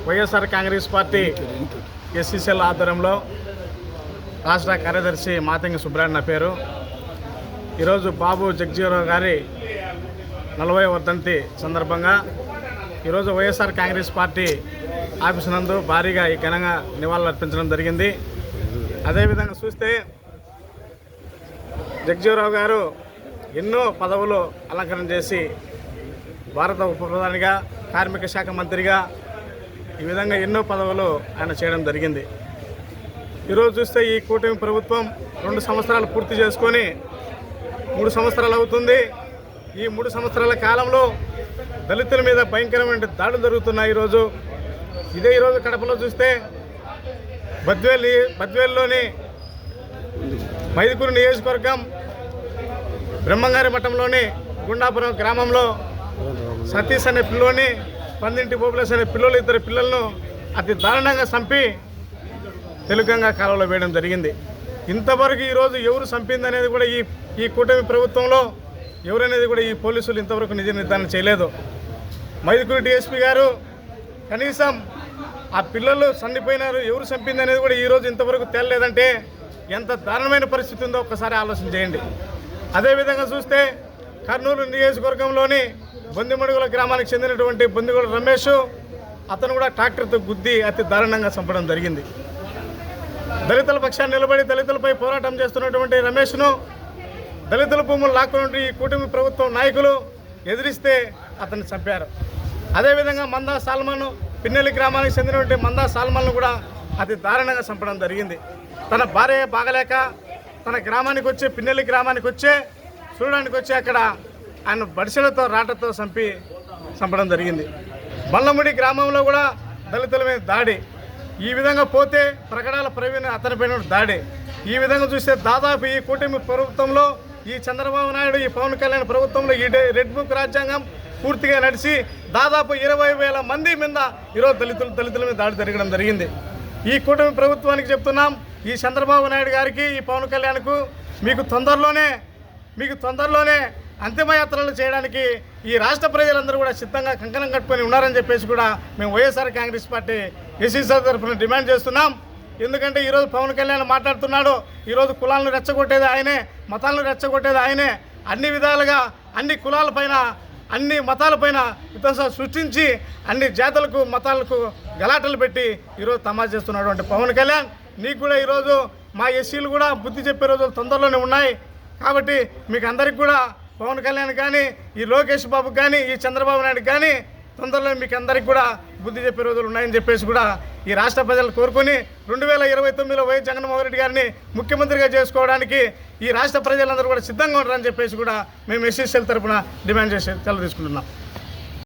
YSR Congress party SCCL ఆధ్వర్యంలో రాష్ట్ర కార్యదర్శి మాతంగి సుబ్రాయణ పేరు. ఈరోజు బాబు జగజీవనరావు గారి 40వ వర్ధంతి సందర్భంగా ఈరోజు వైఎస్ఆర్ కాంగ్రెస్ పార్టీ ఆఫీసు నందు భారీగా ఈ ఘనంగా నివాళులు అర్పించడం జరిగింది. అదేవిధంగా చూస్తే జగజీవనరావు గారు ఎన్నో పదవులు అలంకరణ చేసి భారత ఉప ప్రధానిగా, కార్మిక శాఖ మంత్రిగా, ఈ విధంగా ఎన్నో పదవులు ఆయన చేయడం జరిగింది. ఈరోజు చూస్తే ఈ కూటమి ప్రభుత్వం 2 సంవత్సరాలు పూర్తి చేసుకొని 3 సంవత్సరాలు అవుతుంది. ఈ 3 సంవత్సరాల కాలంలో దళితుల మీద భయంకరమైన దాడులు జరుగుతున్నాయి. ఈరోజు కడపలో చూస్తే బద్వేల్లోని మైదుకూరు నియోజకవర్గం బ్రహ్మంగారి మఠంలోని గుండాపురం గ్రామంలో సతీష్ అనే పిల్లోని, పందింటి పోపులేస్ అనే పిల్లలు, 2 పిల్లలను అతి దారుణంగా చంపి తెలుగంగా కాలంలో వేయడం జరిగింది. ఇంతవరకు ఈరోజు ఎవరు చంపింది అనేది కూడా ఈ కూటమి ప్రభుత్వంలో ఎవరనేది కూడా ఈ పోలీసులు ఇంతవరకు నిజ నిర్ధారణ చేయలేదు. మైదుకూరు డిఎస్పీ గారు కనీసం ఆ పిల్లలు చనిపోయినారు, ఎవరు చంపింది అనేది కూడా ఈరోజు ఇంతవరకు తేలలేదంటే ఎంత దారుణమైన పరిస్థితి ఉందో ఒక్కసారి ఆలోచన చేయండి. అదేవిధంగా చూస్తే కర్నూలు నియోజకవర్గంలోని బొందిమడుగుల గ్రామానికి చెందినటువంటి బొందిగోడ రమేష్, అతను కూడా ట్రాక్టర్తో గుద్ది అతి దారుణంగా చంపడం జరిగింది. దళితుల పక్షాన్ని నిలబడి దళితులపై పోరాటం చేస్తున్నటువంటి రమేష్ను దళితుల భూములు లాక్కున్నటువంటి ఈ కూటమి ప్రభుత్వం నాయకులు ఎదిరిస్తే అతన్ని చంపారు. అదేవిధంగా మందా సాల్మన్, పిన్నెల్లి గ్రామానికి చెందినటువంటి మందా సాల్మన్ను కూడా అతి దారుణంగా చంపడం జరిగింది. తన భార్య బాగలేక తన గ్రామానికి వచ్చి, పిన్నెల్లి గ్రామానికి చూడడానికి వచ్చి అక్కడ ఆయన బడిసెలతో రాటతో చంపడం జరిగింది. బల్లముడి గ్రామంలో కూడా దళితుల మీద దాడి. ఈ విధంగా పోతే ప్రకటాల ప్రవీణ్ అతనిపైన దాడి. ఈ విధంగా చూస్తే దాదాపు ఈ కూటమి ప్రభుత్వంలో, ఈ చంద్రబాబు నాయుడు, ఈ పవన్ కళ్యాణ్ ప్రభుత్వంలో ఈ రెడ్ బుక్ రాజ్యాంగం పూర్తిగా నడిచి దాదాపు 20,000 మంది మీద ఈరోజు దళితుల మీద దాడి జరగడం జరిగింది. ఈ కూటమి ప్రభుత్వానికి చెప్తున్నాం, ఈ చంద్రబాబు నాయుడు గారికి, ఈ పవన్ కళ్యాణ్కు మీకు తొందరలోనే అంతిమయాత్రలు చేయడానికి ఈ రాష్ట్ర ప్రజలందరూ కూడా సిద్ధంగా కంకణం కట్టుకొని ఉన్నారని చెప్పేసి కూడా మేము వైఎస్ఆర్ కాంగ్రెస్ పార్టీ ఎస్సీసీ తరఫున డిమాండ్ చేస్తున్నాం. ఎందుకంటే ఈరోజు పవన్ కళ్యాణ్ మాట్లాడుతున్నాడు, ఈరోజు కులాలను రెచ్చగొట్టేది ఆయనే, మతాలను రెచ్చగొట్టేది ఆయనే, అన్ని విధాలుగా అన్ని కులాలపైన, అన్ని మతాలపైన విధ్వంసం సృష్టించి అన్ని జాతులకు, మతాలకు గలాటలు పెట్టి ఈరోజు తమాషా చేస్తున్నటువంటి పవన్ కళ్యాణ్, నీకు కూడా ఈరోజు మా ఎస్సీలు కూడా బుద్ధి చెప్పే రోజులు తొందరలోనే ఉన్నాయి. కాబట్టి మీకు అందరికి కూడా పవన్ కళ్యాణ్ కానీ, ఈ లోకేష్ బాబుకి కానీ, ఈ చంద్రబాబు నాయుడుకి కానీ తొందరలో మీకు అందరికి కూడా బుద్ధి చెప్పే రోజులు ఉన్నాయని చెప్పేసి కూడా ఈ రాష్ట్ర ప్రజలు కోరుకొని 2029లో వైఎస్ జగన్మోహన్ రెడ్డి గారిని ముఖ్యమంత్రిగా చేసుకోవడానికి ఈ రాష్ట్ర ప్రజలందరూ కూడా సిద్ధంగా ఉంటారని చెప్పేసి కూడా మేము ఎస్సీసీఎల్ తరఫున డిమాండ్ చేసి సెలవు తీసుకుంటున్నాం.